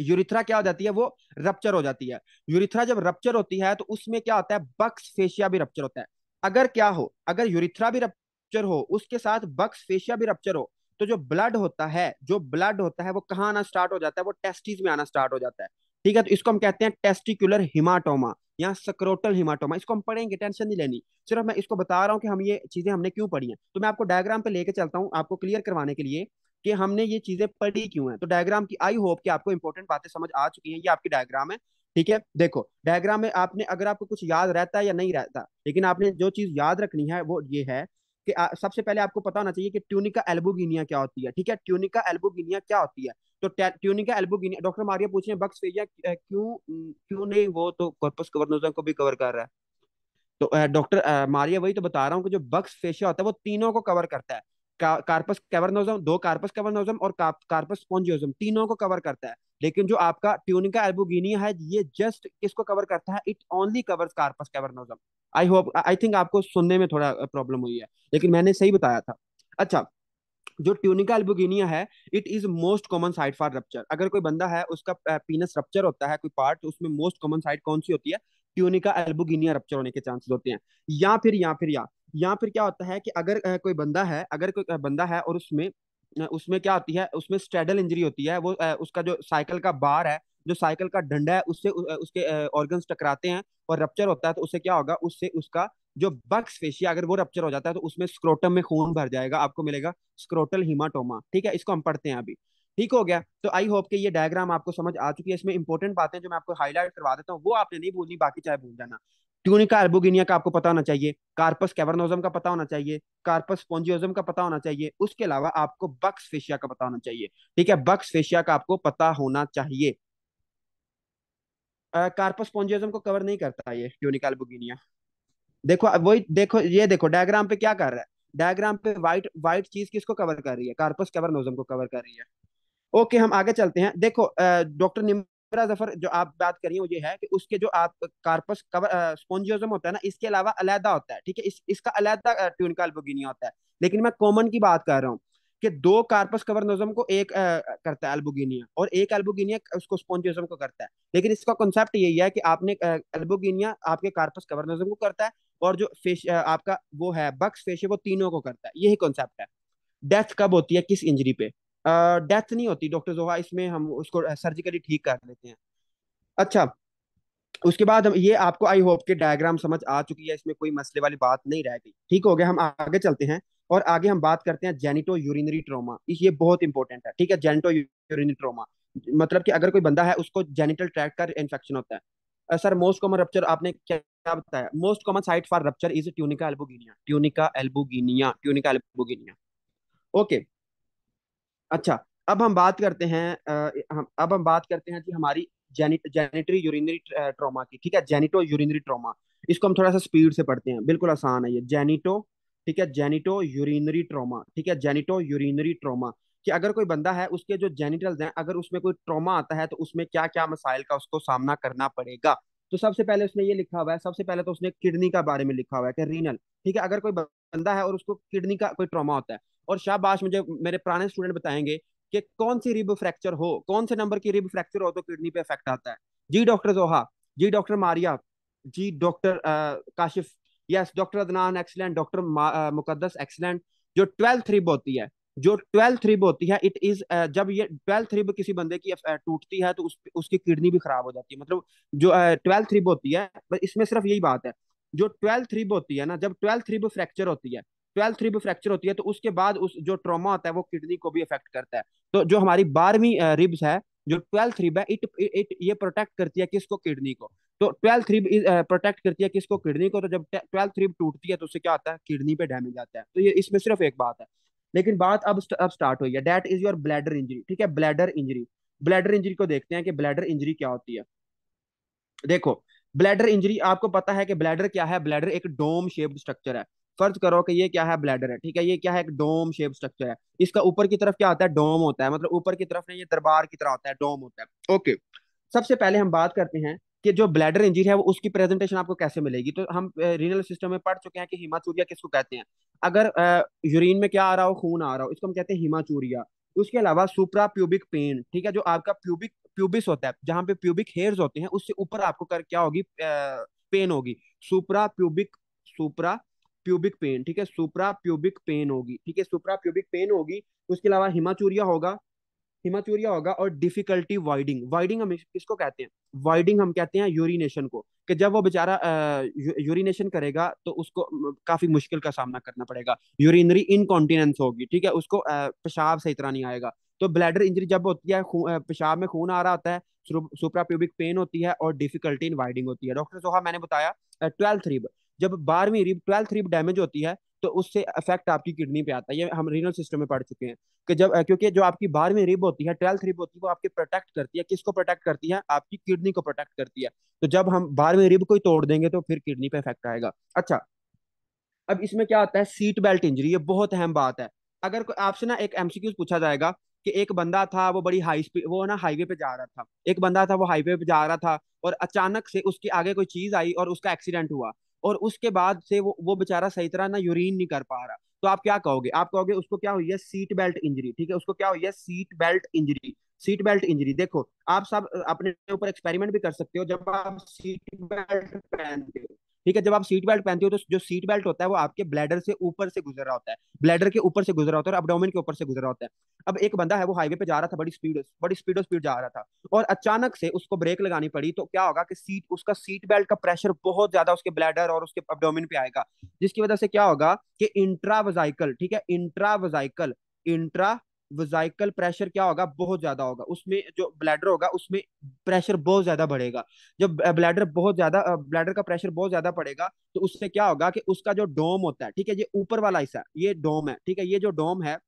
यूरिथ्रा क्या हो जाती है, वो रप्चर हो जाती है। यूरिथ्रा जब रप्चर होती है तो उसमें क्या होता है, बक्स फेशिया भी रप्चर होता है। अगर क्या हो, अगर यूरिथ्रा भी रप्चर हो, उसके साथ बक्स फेशिया भी रप्चर हो, तो जो ब्लड होता है, जो ब्लड होता है वो कहाँ आना स्टार्ट हो जाता है, वो टेस्टिस में आना स्टार्ट हो जाता है। ठीक है, तो इसको हम कहते हैं टेस्टिकुलर हिमाटोमा या सक्रोटल हिमाटोमा। इसको हम पढ़ेंगे, टेंशन नहीं लेनी। सिर्फ मैं इसको बता रहा हूँ कि हम ये चीजें हमने क्यों पढ़ी हैं। तो मैं आपको डायग्राम पे लेके चलता हूँ आपको क्लियर करवाने के लिए कि हमने ये चीजें पढ़ी क्यों हैं। तो डायग्राम की आई होप कि आपको इंपॉर्टेंट बातें समझ आ चुकी हैं। ये आपकी डायग्राम है, ठीक है। देखो डायग्राम में आपने, अगर आपको कुछ याद रहता है या नहीं रहता, लेकिन आपने जो चीज याद रखनी है वो ये है कि सबसे पहले आपको पता होना चाहिए कि ट्यूनिका एल्बुगिनिया क्या होती है, ठीक है, ट्यूनिका एल्बुगिनिया क्या होती है। तो ट्यूनिका एल्बुगिनिया, डॉक्टर मारिया पूछ रहे हैं बक्स फेजिया क्यों, क्यों नहीं, वो तो कॉर्पस कवर्नोजम को भी कवर कर रहा है। तो डॉक्टर मारिया वही तो बता रहा हूँ कि जो बक्स फेशिया होता है वो तीनों को कवर करता है। कार्पस कैवर्नोजम, दो कार्पस कैवर्नोजम और कार्पस स्पोंजियोजम, तीनों को कवर करता है। लेकिन जो आपका ट्यूनिका एल्बुगिनिया है, ये जस्ट किसको कवर करता है, it only covers corpus cavernosum. I think आपको सुनने में थोड़ा प्रॉब्लम हुई है, लेकिन मैंने सही बताया था। अच्छा, जो ट्यूनिका एल्बुगिनिया है, it is most common site for rupture. अगर कोई बंदा है उसका पीनस रप्चर होता है कोई पार्ट, तो उसमें मोस्ट कॉमन साइट कौन सी होती है, ट्यूनिका एल्बुगिनिया रप्चर होने के चांसेस होते हैं। या फिर क्या होता है कि अगर कोई बंदा है, अगर कोई बंदा है और उसमें उसमें क्या होती है, उसमें स्ट्रेडल इंजरी होती है। वो उसका जो साइकिल का बार है, जो साइकिल का डंडा है, उससे उसके ऑर्गन्स टकराते हैं और रप्चर होता है। तो उससे क्या होगा, उससे उसका जो बक्स फेशिया अगर वो रप्चर हो जाता है तो उसमें स्क्रोटम में खून भर जाएगा, आपको मिलेगा स्क्रोटल हीमाटोमा। ठीक है, इसको हम पढ़ते हैं अभी। ठीक हो गया। तो आई होप कि ये डायग्राम आपको समझ आ चुकी है। इसमें इंपॉर्टेंट बातें जो मैं आपको हाईलाइट करवा देता हूँ वो आपने नहीं भूलनी, बाकी चाहे भूल जाना। ट्यूनिका एल्बुगिनिया का आपको पता होना चाहिए, कार्पस कैवर्नोजम का पता होना चाहिए, कार्पस स्पोंजियोजम का पता होना चाहिए, उसके अलावा आपको बक्स फेशिया का पता होना चाहिए। ठीक है, बक्स फेशिया का आपको पता होना चाहिए। कार्पस स्पोंजियोजम को कवर नहीं करता ये ट्यूनिका एल्बुगिनिया। देखो अब वही देखो, ये देखो डायग्राम पे क्या कर रहा है। डायग्राम पे व्हाइट व्हाइट चीज किसको कवर कर रही है, कार्पस कैवर्नोजम को कवर कर रही है। ओके, हम आगे चलते हैं। देखो डॉक्टर निम्रा जफर जो आप बात करिए वो ये है कि उसके जो आप कार्पस कवर स्पोंजियोजम होता है ना, इसके अलावा अलैदा होता है। ठीक है, इसका अलैदा ट्यूनिका अल्बुगिनिया होता है। लेकिन मैं कॉमन की बात कर रहा हूँ कि दो कार्पस कवर्नोजम को एक करता है अल्बुगिनिया, और एक अल्बुगिनिया उसको स्पोंजियोजम को करता है। लेकिन इसका कॉन्सेप्ट यही है कि आपने अल्बुगिनिया आपके कार्पस कवर्नोजम को करता है, और जो आपका वो है बक्स फेशिया वो तीनों को करता है। यही कॉन्सेप्ट है। डेथ कब होती है किस इंजरी पे? डेथ नहीं होती डॉक्टर जोहा, इसमें हम उसको सर्जिकली ठीक कर लेते हैं। अच्छा, उसके बाद हम ये आपको आई होप के डायग्राम समझ आ चुकी है, इसमें कोई मसले वाली बात नहीं रह गई। ठीक हो गया, हम आगे चलते हैं। और आगे हम बात करते हैं जेनिटो यूरिनरी ट्रोमा। ये बहुत इंपॉर्टेंट है। ठीक है, जेनिटो यूरिनरी ट्रोमा मतलब कि अगर कोई बंदा है उसको जेनिटल ट्रैक्ट का इन्फेक्शन होता है। सर मोस्ट कॉमन रप्चर आपने क्या क्या बताया? Most common site for rupture is tunica albuginea, tunica albuginea, tunica albuginea. Okay. अच्छा, अब हम बात करते हैं अब हम बात करते हैं कि हमारी जेनिटरी यूरिनरी ट्रॉमा की। ठीक है, जेनिटो यूरिनरी ट्रॉमा, इसको हम थोड़ा सा स्पीड से पढ़ते हैं, बिल्कुल आसान है ये जेनिटो। ठीक है, जेनिटो यूरिनरी ट्रॉमा। ठीक है, जेनिटो यूरिनरी ट्रॉमा कि अगर कोई बंदा है उसके जो जेनिटल्स हैं अगर उसमें कोई ट्रॉमा आता है तो उसमें क्या क्या मसाइल का उसको सामना करना पड़ेगा। तो सबसे पहले उसने ये लिखा हुआ है, सबसे पहले तो उसने किडनी का बारे में लिखा हुआ है कि रीनल। ठीक है, अगर कोई बंदा है और उसको किडनी का कोई ट्रॉमा होता है, और शाबाश मुझे मेरे पुराने स्टूडेंट बताएंगे कि कौन सी रिब फ्रैक्चर हो, कौन से नंबर की रिब फ्रैक्चर हो तो किडनी पे इफेक्ट आता है। जी डॉक्टर जोहा, जी डॉक्टर मारिया, जी doctor Kashif, yes doctor Adnan excellent, doctor Muqaddas excellent. जो ट्वेल्थ रिब होती है, जो ट्वेल्थ रिब होती है इट इज जब ये ट्वेल्थ रिब किसी बंदे की टूटती है तो उसकी किडनी भी खराब हो जाती है। मतलब जो ट्वेल्थ रिब होती है, बस इसमें सिर्फ यही बात है, जो ट्वेल्थ रिब होती है ना, जब ट्वेल्थ रिब फ्रैक्चर होती है, ट्वेल्थ रिब फ्रैक्चर होती है तो उसके बाद उस जो ट्रॉमा होता है वो किडनी को भी इफेक्ट करता है। तो जो हमारी 12वीं रिब्स है, जो ट्वेल्थ रिब है, इट इट ये प्रोटेक्ट करती है किसको, किडनी को। तो ट्वेल्थ रिब प्रोटेक्ट करती है किसको, किडनी को। तो जब ट्वेल्थ रिब टूटती है तो उससे क्या होता है, किडनी पे डैमेज आता है। तो ये इसमें सिर्फ एक बात है। लेकिन बात अब स्टार्ट हुई है, that is your bladder injury. ठीक है, ब्लैडर इंजरी। ब्लैडर इंजरी को देखते हैं कि ब्लैडर इंजरी क्या होती है। देखो, ब्लैडर इंजरी आपको पता है कि ब्लैडर क्या है। ब्लैडर एक डोम शेप्ड स्ट्रक्चर है। फर्ज करो कि ये क्या है, ब्लैडर है। ठीक है, ये क्या है, एक डोम शेप स्ट्रक्चर है। इसका ऊपर की तरफ क्या होता है, डोम होता है। मतलब ऊपर की तरफ नहीं, ये दरबार की तरह होता है, डोम होता है। ओके। सबसे पहले हम बात करते हैं कि जो ब्लैडर इंजरी है वो उसकी प्रेजेंटेशन आपको कैसे मिलेगी। तो हम रीनल सिस्टम में पढ़ चुके हैं कि हिमाचूरिया किसको कहते हैं। अगर यूरिन में क्या आ रहा हो, खून आ रहा हो, इसको हम कहते हैं हिमाचूरिया। उसके अलावा सुप्रा प्यूबिक पेन। ठीक है, जो आपका प्यूबिक प्यूबिस होता है, जहां पे प्यूबिक हेयर्स होते हैं, उससे ऊपर आपको कर क्या होगी, पेन होगी। सुप्रा प्यूबिक, सुप्रा प्यूबिक पेन। ठीक है, सुप्रा प्यूबिक पेन होगी। ठीक है, सुप्रा प्यूबिक पेन होगी। उसके अलावा हिमाचूरिया होगा, हिमाचूरिया होगा। और डिफिकल्टी वाइडिंग, वाइडिंग हम इसको कहते हैं, वाइडिंग हम कहते हैं यूरिनेशन को, कि जब वो बेचारा यूरिनेशन करेगा तो उसको काफी मुश्किल का सामना करना पड़ेगा, यूरिनरी इनकॉन्टिनेंस होगी। ठीक है, उसको पेशाब सही तरह नहीं आएगा। तो ब्लैडर इंजरी जब होती है, पेशाब में खून आ रहा होता है, सुप्रा प्यूबिक पेन होती है और डिफिकल्टी इन वाइडिंग होती है। डॉक्टर सोहा मैंने बताया ट्वेल्थ रिब, जब 12वीं रिब ट्वेल्थ रिब डैमेज होती है तो उससे इफेक्ट आपकी किडनी पे आता है। ये हम रीनल सिस्टम में पढ़ चुके हैं कि जब क्योंकि जो आपकी 12वीं रिब होती है, ट्वेल्थ रिब होती है, वो आपकी प्रोटेक्ट करती है, किसको प्रोटेक्ट करती है, आपकी किडनी को प्रोटेक्ट करती है। तो जब हम 12वीं रिब को ही तोड़ देंगे तो फिर किडनी पे इफेक्ट आएगा। अच्छा, अब इसमें क्या आता है, सीट बेल्ट इंजरी। ये बहुत अहम बात है। अगर आपसे ना एक एमसीक्यूज पूछा जाएगा कि एक बंदा था वो बड़ी हाई स्पीड, वो ना हाईवे पे जा रहा था, एक बंदा था वो हाईवे पे जा रहा था और अचानक से उसके आगे कोई चीज आई और उसका एक्सीडेंट हुआ, और उसके बाद से वो बेचारा सही तरह ना यूरिन नहीं कर पा रहा, तो आप क्या कहोगे? आप कहोगे उसको क्या हुई है, सीट बेल्ट इंजरी। ठीक है, उसको क्या हुई है, seat belt injury. Seat belt injury. देखो, आप सब अपने ऊपर एक्सपेरिमेंट भी कर सकते हो। जब आप सीट बेल्ट पहनते हो, ठीक है, जब आप सीट बेल्ट पहनते हो तो जो सीट बेल्ट होता है वो आपके ब्लैडर से ऊपर से गुजर रहा होता है, ब्लैडर के ऊपर से गुजर रहा होता है और abdomen के ऊपर से गुजर रहा होता है। अब एक बंदा है वो हाईवे पे जा रहा था, बड़ी स्पीड जा रहा था, और अचानक से उसको ब्रेक लगानी पड़ी, तो क्या होगा कि उसका सीट बेल्ट का प्रेशर बहुत ज्यादा उसके ब्लैडर और उसके abdomen पे आएगा, जिसकी वजह से क्या होगा कि इंट्रावजाइकल, ठीक है, इंट्रावजाइकल प्रेशर क्या होगा, बहुत ज्यादा होगा, उसमें जो ब्लैडर होगा उसमें प्रेशर बहुत ज्यादा बढ़ेगा। जब ब्लैडर का प्रेशर बहुत ज्यादा पड़ेगा, तो उससे क्या होगा कि उसका जो डोम होता है, ठीक है, ये ऊपर वाला हिस्सा, ये डोम है, ठीक है, ये जो डोम है,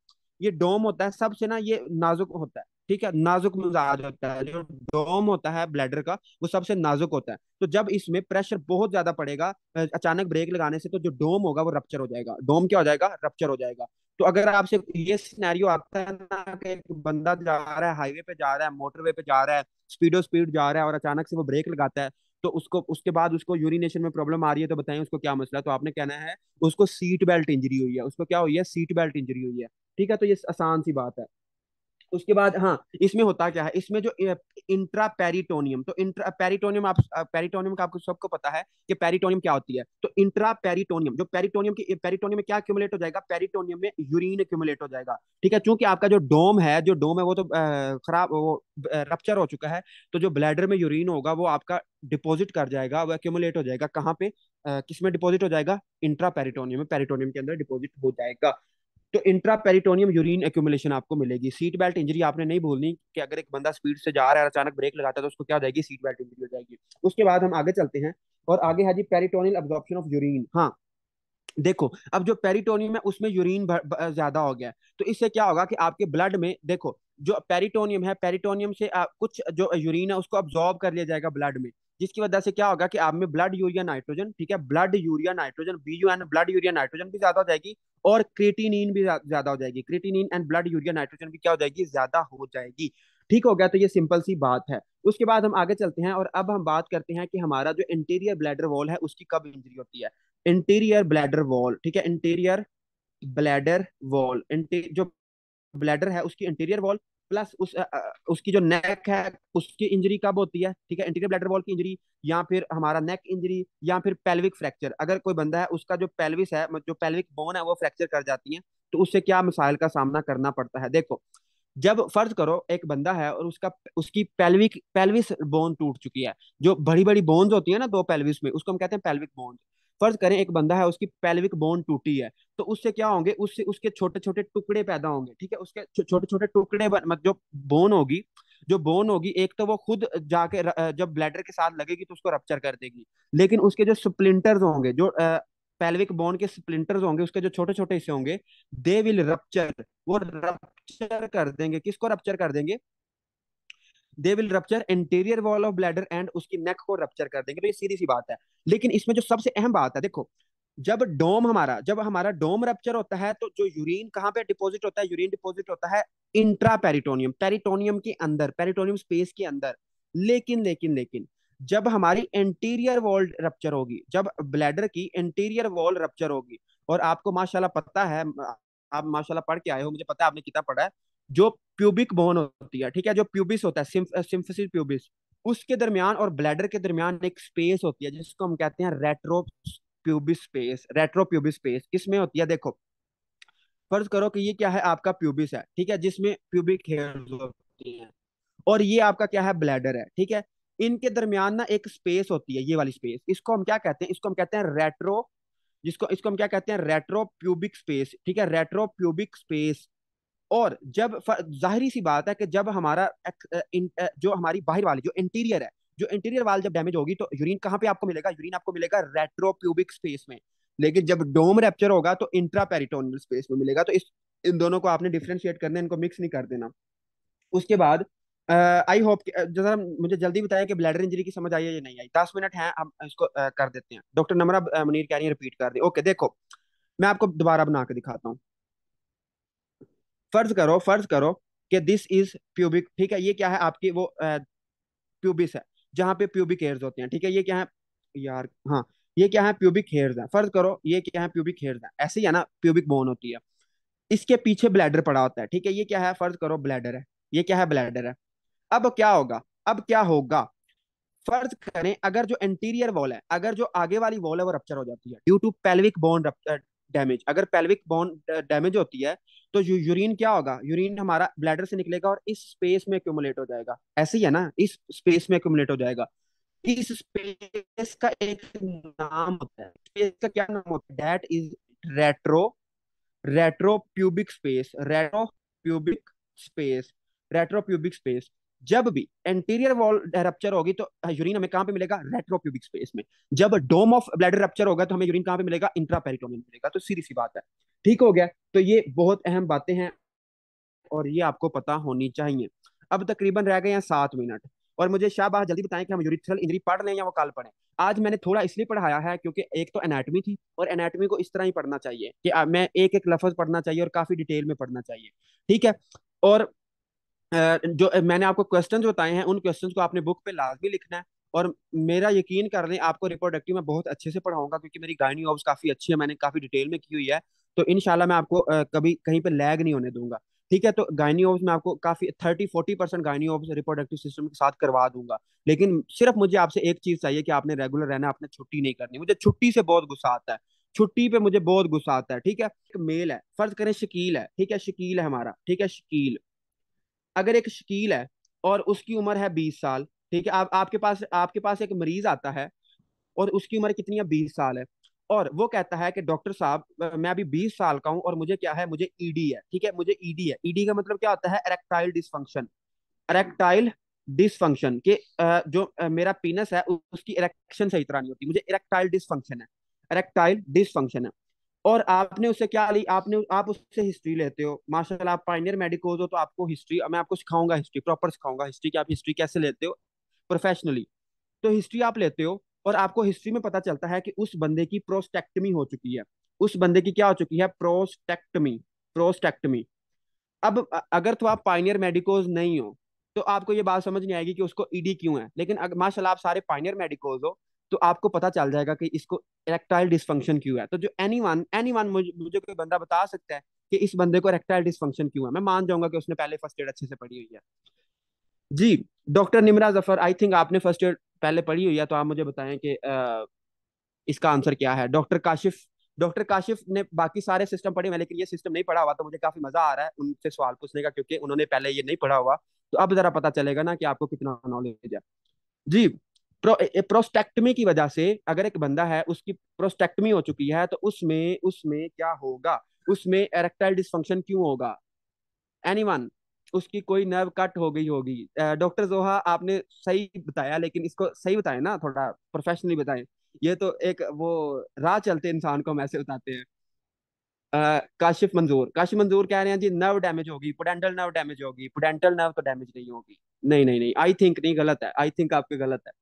ये डोम होता है सबसे ना, ये नाजुक होता है, ठीक है, नाजुक मिजाज होता है, जो डोम होता है ब्लैडर का वो सबसे नाजुक होता है। तो जब इसमें प्रेशर बहुत ज्यादा पड़ेगा अचानक ब्रेक लगाने से, तो जो डोम होगा वो रप्चर हो जाएगा, डोम क्या हो जाएगा, रप्चर हो जाएगा। तो अगर आपसे ये सिनेरियो आता है ना कि एक बंदा जा रहा है, हाईवे पे जा रहा है, मोटरवे पे जा रहा है, स्पीड जा रहा है, और अचानक से वो ब्रेक लगाता है, तो उसको उसके बाद उसको यूरिनेशन में प्रॉब्लम आ रही है, तो बताएं उसको क्या मसला है, तो आपने कहना है उसको सीट बेल्ट इंजरी हुई है, उसको क्या हुई है, सीट बेल्ट इंजरी हुई है। ठीक है, तो ये आसान सी बात है। उसके बाद हाँ, इसमें होता क्या है, इसमें जो इंट्रा पेरिटोनियम, तो इंट्रा पेरिटोनियम, आप पेरिटोनियम का आपको सबको पता है कि पेरिटोनियम क्या होती है। तो इंट्रा पेरिटोनियम, जो पेरिटोनियम में क्या एक्यूमुलेट हो जाएगा, पेरिटोनियम में यूरिन एक्यूमुलेट हो जाएगा। ठीक है, चूंकि आपका जो डोम है वो तो खराब, वो रप्चर हो चुका है, तो जो ब्लैडर में यूरिन होगा वो आपका डिपॉजिट कर जाएगा, वो एक्यूमुलेट हो जाएगा, कहाँ पे, किस में डिपॉजिट हो जाएगा, इंट्रा पेरिटोनियम में, पेरिटोनियम के अंदर डिपॉजिट हो जाएगा। तो इंट्रा पेरिटोनियम यूरिन एक्यूमुलेशन आपको मिलेगी। सीट बेल्ट इंजरी आपने नहीं भूलनी कि अगर एक बंदा स्पीड से जा रहा है अचानक ब्रेक लगाता है तो उसको क्या हो जाएगी, सीट बेल्ट इंजरी हो जाएगी। उसके बाद हम आगे चलते हैं, और आगे है जी पेरिटोनियल अब्जॉर्प्शन ऑफ यूरिन। हाँ, देखो अब जो पेरिटोनियम है उसमें यूरिन ज्यादा हो गया है, तो इससे क्या होगा कि आपके ब्लड में, देखो जो पेरिटोनियम है, पेरिटोनियम से कुछ जो यूरिन है उसको अब्जॉर्ब कर लिया जाएगा ब्लड में, जिसकी वजह से क्या होगा कि आप में ब्लड यूरिया नाइट्रोजन, ठीक है, blood urea nitrogen, BUN, blood urea nitrogen भी ज्यादा हो जाएगी, और क्रिएटिनिन भी ज्यादा हो जाएगी, creatinine and blood urea nitrogen भी क्या हो जाएगी, ज्यादा हो जाएगी। ठीक हो गया, तो ये सिंपल सी बात है। उसके बाद हम आगे चलते हैं, और अब हम बात करते हैं कि हमारा जो इंटीरियर ब्लैडर वॉल है उसकी कब इंजरी होती है। इंटीरियर ब्लैडर वॉल, ठीक है, इंटीरियर ब्लैडर वॉल, जो ब्लैडर है उसकी इंटीरियर वॉल प्लस उसकी जो नेक है उसकी इंजरी कब होती है, ठीक है, इंटीरियर ब्लैडर वॉल की इंजरी, या फिर हमारा नेक इंजरी, या फिर पेल्विक फ्रैक्चर, अगर कोई बंदा है उसका जो पेल्विस है, जो पेल्विक बोन है वो फ्रैक्चर कर जाती है, तो उससे क्या मसाइल का सामना करना पड़ता है। देखो, जब फर्ज करो एक बंदा है और उसकी पेल्विस बोन टूट चुकी है, जो बड़ी बड़ी बोन्स होती है ना दो पेल्विस में, उसको हम कहते हैं पेल्विक बोन। फर्ज करें एक बंदा है उसकी पेल्विक बोन टूटी है, तो उससे क्या होंगे, उससे उसके छोटे छोटे टुकड़े पैदा होंगे, ठीक है, उसके छोटे छोटे टुकड़े मतलब बोन होगी जो बोन होगी, एक तो वो खुद जाके जब ब्लैडर के साथ लगेगी तो उसको रप्चर कर देगी, लेकिन उसके जो स्प्लिंटर्स होंगे, जो पेल्विक बोन के स्प्लिंटर्स होंगे, उसके जो छोटे छोटे हिस्से होंगे, दे विल रप्चर, वो रप्चर कर देंगे, किसको रप्चर कर देंगे, they will rupture interior wall of bladder and उसकी नेक को रप्चर कर देंगे। तो ये सीधी सी बात है। लेकिन इसमें जो सबसे अहम बात है, देखो, जब हमारा डोम रप्चर होता है तो जो यूरिन कहाँ पे डिपॉजिट होता है, यूरिन डिपॉजिट होता है इंट्रा पेरिटोनियम, पेरिटोनियम के अंदर, पेरिटोनियम स्पेस के अंदर। लेकिन जब हमारी इंटीरियर वॉल रप्चर होगी, जब ब्लैडर की इंटीरियर वॉल रप्चर होगी, और आपको माशाल्लाह पता है, आप माशाल्लाह पढ़ के आए हो, मुझे पता है आपने किताब पढ़ा है, जो प्यूबिक बोन होती है, ठीक है, जो प्यूबिस होता है, सिम्फिसिस प्यूबिस, उसके दरमियान और ब्लैडर के दरमियान एक स्पेस होती है जिसको हम कहते हैं रेट्रो प्यूबिस स्पेस किसमें होती है, देखो, फर्ज करो कि ये क्या है, आपका प्यूबिस है, ठीक है, जिसमें प्यूबिक हेयर्स होती हैं, और ये आपका क्या है, ब्लैडर है, ठीक है, इनके दरमियान ना एक स्पेस होती है, ये वाली स्पेस, इसको हम क्या कहते हैं, इसको हम कहते हैं रेट्रो, जिसको इसको हम क्या कहते हैं, रेट्रो प्यूबिक स्पेस, ठीक है, रेट्रो प्यूबिक स्पेस। और जाहिरी सी बात है कि जब जो हमारी बाहर वाली जो इंटीरियर है, जो इंटीरियर वाल जब डैमेज होगी, तो यूरिन कहाँ पे आपको मिलेगा, यूरिन आपको मिलेगा रेट्रोप्यूबिक स्पेस में। लेकिन जब डोम रैप्चर होगा तो इंट्रा पेरिटोनियल स्पेस में मिलेगा। तो इस इन दोनों को आपने डिफ्रेंशिएट करना है, इनको मिक्स नहीं कर देना। उसके बाद आई होप जरा मुझे जल्दी बताया कि ब्लैडर इंजरी की समझ आई है या नहीं आई, 10 मिनट हैं, हम इसको कर देते हैं। डॉक्टर नमरा मुनीर कह रही है रिपीट कर दे। ओके, देखो मैं आपको दोबारा बना के दिखाता हूँ। फर्ज करो कि दिस इज प्यूबिक, ठीक है, ये क्या है, आपकी वो प्यूबिस है जहाँ पे प्यूबिक हेयर्स होते हैं, ठीक है, ये क्या है यार, हाँ, ये क्या है, प्यूबिक हेयर्स है। फर्ज करो ये क्या है, प्यूबिक हेयर्स है, ऐसे ही है ना, प्यूबिक बोन होती है, इसके पीछे ब्लैडर पड़ा होता है, ठीक है, ये क्या है, फर्ज करो ब्लैडर है, ये क्या है, ब्लैडर है। अब क्या होगा, फर्ज करें अगर जो एंटीरियर वॉल है, अगर जो आगे वाली वॉल है वो रप्चर हो जाती है due to pelvic bone damage, अगर पेल्विक बोन डैमेज होती है तो यूरिन क्या होगा, यूरिन हमारा ब्लैडर से निकलेगा और इस स्पेस में एक्यूमुलेट हो जाएगा। ऐसे ही है ना, इस स्पेस में एक्यूमुलेट हो जाएगा। इस स्पेस का एक नाम होता है, स्पेस का क्या नाम होता है, that is retro retropubic space, retropubic space, retropubic space. जब भी एंटीरियर वॉल रप्चर होगी तो यूरिन हमें कहां पे मिलेगा, रेट्रोप्यूबिक स्पेस में। जब डोम ऑफ ब्लैडर रप्चर होगा तो हमें यूरिन कहां पे मिलेगा, इंट्रापेरिटोनियम मिलेगा। तो सीधी सी बात है, ठीक हो गया। तो ये बहुत अहम बातें हैं और ये आपको पता होनी चाहिए। अब तकरीबन रह गए हैं 7 मिनट, और मुझे शाहबाज जल्दी बताएं कि हम यूरिथ्रल इंजरी पढ़ लें या वो कल पढ़ें। आज मैंने थोड़ा इसलिए पढ़ाया है क्योंकि एक तो एनाटॉमी थी, और एनाटॉमी को इस तरह ही पढ़ना चाहिए कि मैं एक एक लफ्ज पढ़ना चाहिए और काफी डिटेल में पढ़ना चाहिए, ठीक है। और जो मैंने आपको क्वेश्चंस बताए हैं उन क्वेश्चंस को आपने बुक पे लाजमी लिखना है। और मेरा यकीन कर लें, आपको रिप्रोडक्टिव में बहुत अच्छे से पढ़ाऊंगा क्योंकि मेरी गायनी ऑब्स काफी अच्छी है, मैंने काफी डिटेल में की हुई है। तो इनशाला मैं आपको कभी कहीं पे लैग नहीं होने दूंगा, ठीक है। तो गायनी ऑब्स में आपको काफी 30-40% गायनी ऑब्स रिप्रोडक्टिव सिस्टम के साथ करवा दूंगा। लेकिन सिर्फ मुझे आपसे एक चीज चाहिए कि आपने रेगुलर रहना, आपने छुट्टी नहीं करनी। मुझे छुट्टी से बहुत गुस्सा आता है, छुट्टी पे मुझे बहुत गुस्सा आता है, ठीक है। एक मेल है, फर्ज करें शकील है, ठीक है, शकील है हमारा, ठीक है, शकील। अगर एक शकील है और उसकी उम्र है 20 साल, ठीक है, आपके पास एक मरीज आता है और उसकी उम्र कितनी है, 20 साल है। और वो कहता है कि डॉक्टर साहब मैं अभी 20 साल का हूँ और मुझे क्या है, मुझे ईडी है, ठीक है, मुझे ईडी है। ईडी का मतलब क्या होता है, एरेक्टाइल डिसफंक्शन। एरेक्टाइल डिसफंक्शन के जो मेरा पीनस है उसकी इरेक्शन सही तरह नहीं होती, मुझे इरेक्टाइल डिसफंक्शन है, इरेक्टाइल डिसफंक्शन है। और आपने उससे क्या ली, आप उससे हिस्ट्री लेते हो, माशाल्लाह आप पाइनियर मेडिकोज हो तो आपको हिस्ट्री, मैं आपको सिखाऊंगा हिस्ट्री, प्रॉपर सिखाऊंगा हिस्ट्री की, आप हिस्ट्री कैसे लेते हो प्रोफेशनली। तो हिस्ट्री आप लेते हो और आपको हिस्ट्री में पता चलता है कि उस बंदे की प्रोस्टेक्टमी हो चुकी है, उस बंदे की क्या हो चुकी है, प्रोस्टेक्टमी, प्रोस्टेक्टमी। अब अगर तो आप पाइनियर मेडिकोज नहीं हो तो आपको ये बात समझ नहीं आएगी कि उसको ईडी क्यों है। लेकिन अगर माशाल्लाह आप सारे पाइनियर मेडिकोज हो तो आपको पता चल जाएगा कि इसको इरेक्टाइल डिसफंक्शन क्यों है। तो जो एनीवन मुझे कोई बंदा बता सकता है कि इस बंदे को इरेक्टाइल डिसफंक्शन क्यों है, मैं मान जाऊंगा कि उसने पहले फर्स्ट एड अच्छे से पढ़ी हुई है। जी, doctor Nimra Zafar, I think आपने फर्स्ट एड पहले पढ़ी हुई है, तो आप मुझे बताएं कि इसका आंसर क्या है। डॉक्टर काशिफ ने बाकी सारे सिस्टम पढ़े हुए लेकिन ये सिस्टम नहीं पढ़ा हुआ, तो मुझे काफी मजा आ रहा है उनसे सवाल पूछने का क्योंकि उन्होंने पहले ये नहीं पढ़ा हुआ। तो अब जरा पता चलेगा ना कि आपको कितना नॉलेज है। जी, प्रोस्टेक्टमी की वजह से अगर एक बंदा है उसकी प्रोस्टेक्टमी हो चुकी है तो उसमें उसमें क्या होगा, उसमें एरेक्टाइल डिसफंक्शन क्यों होगा, एनीवन, उसकी कोई नर्व कट हो गई होगी। डॉक्टर जोहा आपने सही बताया, लेकिन इसको सही बताएं ना, थोड़ा प्रोफेशनली बताएं। ये तो एक वो राह चलते इंसान को हम ऐसे बताते हैं। काशिफ मंजूर कह रहे हैं जी नर्व डैमेज होगी, पोडेंटल नर्व डैमेज होगी, पोडेंटल नर्व तो डैमेज नहीं होगी। नहीं नहीं नहीं, आई थिंक नहीं, गलत है, आई थिंक आपके गलत है।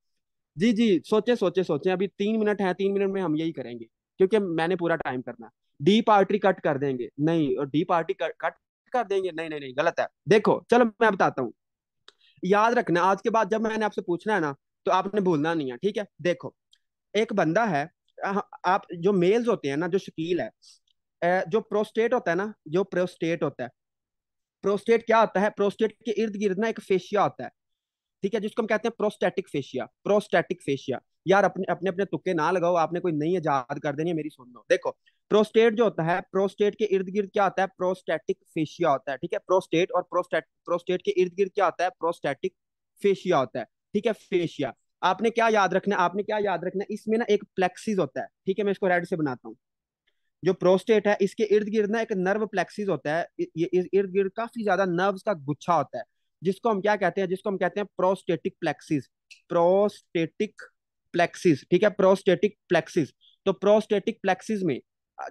जी जी, सोचे सोचे सोचे, अभी 3 मिनट है, 3 मिनट में हम यही करेंगे क्योंकि मैंने पूरा टाइम करना है। डीप आर्टरी कट कर देंगे, नहीं, और डीप आर्टरी कट कर देंगे, नहीं नहीं नहीं, गलत है। देखो चलो मैं बताता हूँ, याद रखना आज के बाद जब मैंने आपसे पूछना है ना तो आपने भूलना नहीं है, ठीक है। देखो, एक बंदा है, आप जो मेल्स होते हैं ना, जो शकील है, जो प्रोस्टेट होता है ना, जो प्रोस्टेट होता है, प्रोस्टेट क्या होता है, प्रोस्टेट के इर्द गिर्द ना एक फेशिया होता है, ठीक है, जिसको हम कहते हैं प्रोस्टैटिक फेशिया, प्रोस्टैटिक फेशिया। यार अपने अपने अपने तुक्के ना लगाओ, आपने कोई नहीं याद कर देनी है, मेरी सुन लो। देखो, प्रोस्टेट जो होता है, प्रोस्टेट के इर्द गिर्द क्या होता है, प्रोस्टैटिक फेशिया होता है, ठीक है। प्रोस्टेट और प्रोस्टेट के इर्द गिर्द क्या होता है, प्रोस्टैटिक फेशिया होता है, ठीक है, फेशिया। आपने क्या याद रखना है, आपने क्या याद रखना है, इसमें ना एक प्लेक्सिस होता है, ठीक है, मैं इसको रेड से बनाता हूँ। जो प्रोस्टेट है इसके इर्द गिर्द ना एक नर्व प्लेक्सिस होता है, ये इर्द गिर्द काफी ज्यादा नर्व्स का गुच्छा होता है, जिसको हम क्या कहते हैं, जिसको हम कहते हैं प्रोस्टेटिक प्लेक्सिस, प्रोस्टेटिक प्लेक्सिस, ठीक है, प्रोस्टेटिक प्लेक्सिस। तो प्रोस्टेटिक प्लेक्सिस में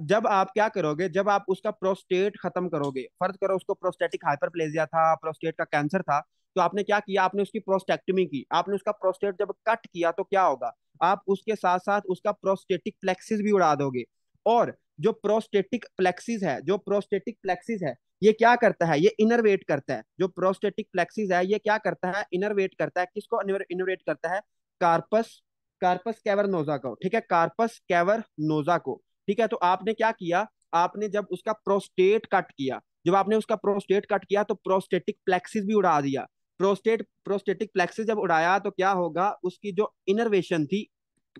जब आप क्या करोगे, जब आप उसका प्रोस्टेट खत्म करोगे, फर्ज करो उसको प्रोस्टेटिक हाइपरप्लेजिया था, प्रोस्टेट का कैंसर था, तो आपने क्या किया, आपने उसकी प्रोस्टेक्टमी की, आपने उसका प्रोस्टेट जब कट किया तो क्या होगा, आप उसके साथ साथ उसका प्रोस्टेटिक प्लेक्सिस भी उड़ा दोगे। और जो प्रोस्टेटिक प्लेक्सिस है, जो प्रोस्टेटिक प्लेक्सिस है, ये क्या करता है, ये इनरवेट करता है, जो प्रोस्टेटिक प्लेक्सिस है ये क्या करता है, इनरवेट करता है, किसको इनरवेट करता है, कार्पस, कार्पस कैवर्नोजा को, ठीक है, कार्पस कैवर्नोजा को, ठीक है। तो आपने क्या किया, आपने जब उसका प्रोस्टेट कट किया, जब आपने उसका प्रोस्टेट कट किया तो प्रोस्टेटिक प्लेक्सिस भी उड़ा दिया। प्रोस्टेटिक प्लेक्सिस जब उड़ाया तो क्या होगा, उसकी जो इनर्वेशन थी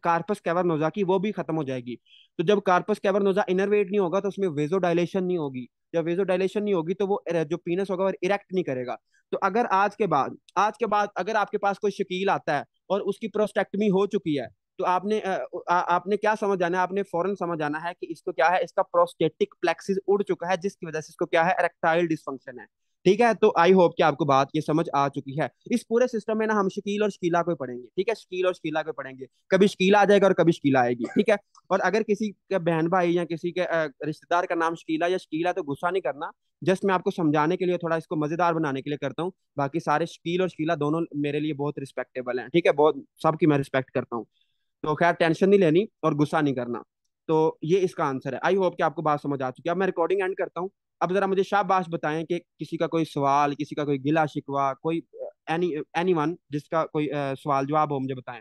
कार्पस कैवर्नोजा की वो भी खत्म हो जाएगी। तो जब कार्पस कैवर्नोजा इनर्वेट नहीं होगा तो उसमें वेजो डायलेशन नहीं होगी। जब वेजो डायलेशन नहीं होगी तो वो जो पीनस होगा वो इरेक्ट नहीं करेगा। तो अगर आज के बाद अगर आपके पास कोई शकील आता है और उसकी प्रोस्टेक्टमी हो चुकी है, तो आपने क्या समझ जाना है, आपने फौरन समझ जाना है कि इसको क्या है, इसका प्रोस्टेटिक प्लेक्सिस उड़ चुका है, जिसकी वजह से इसको क्या है, इरेक्टाइल डिसफंक्शन है। ठीक है, तो आई होप कि आपको बात ये समझ आ चुकी है। इस पूरे सिस्टम में ना हम शकील और शकीला को पढ़ेंगे, ठीक है, शकील और शकीला को पढ़ेंगे, कभी शकीला आ जाएगा और कभी शकीला आएगी, ठीक है। और अगर किसी के बहन भाई या किसी के रिश्तेदार का नाम शकीला या शकीला तो गुस्सा नहीं करना। जस्ट मैं आपको समझाने के लिए, थोड़ा इसको मजेदार बनाने के लिए करता हूँ। बाकी सारे शकील और शकीला दोनों मेरे लिए बहुत रिस्पेक्टेबल हैं, ठीक है, बहुत सबकी मैं रिस्पेक्ट करता हूँ। तो खैर टेंशन नहीं लेनी और गुस्सा नहीं करना। तो ये इसका आंसर है। आई होप कि आपको बात समझ आ चुकी है। अब मैं रिकॉर्डिंग एंड करता हूँ। अब जरा मुझे शाबाश बताएं कि किसी का कोई सवाल, किसी का कोई गिला शिकवा, कोई एनी वन जिसका कोई सवाल जवाब हो, मुझे बताएं।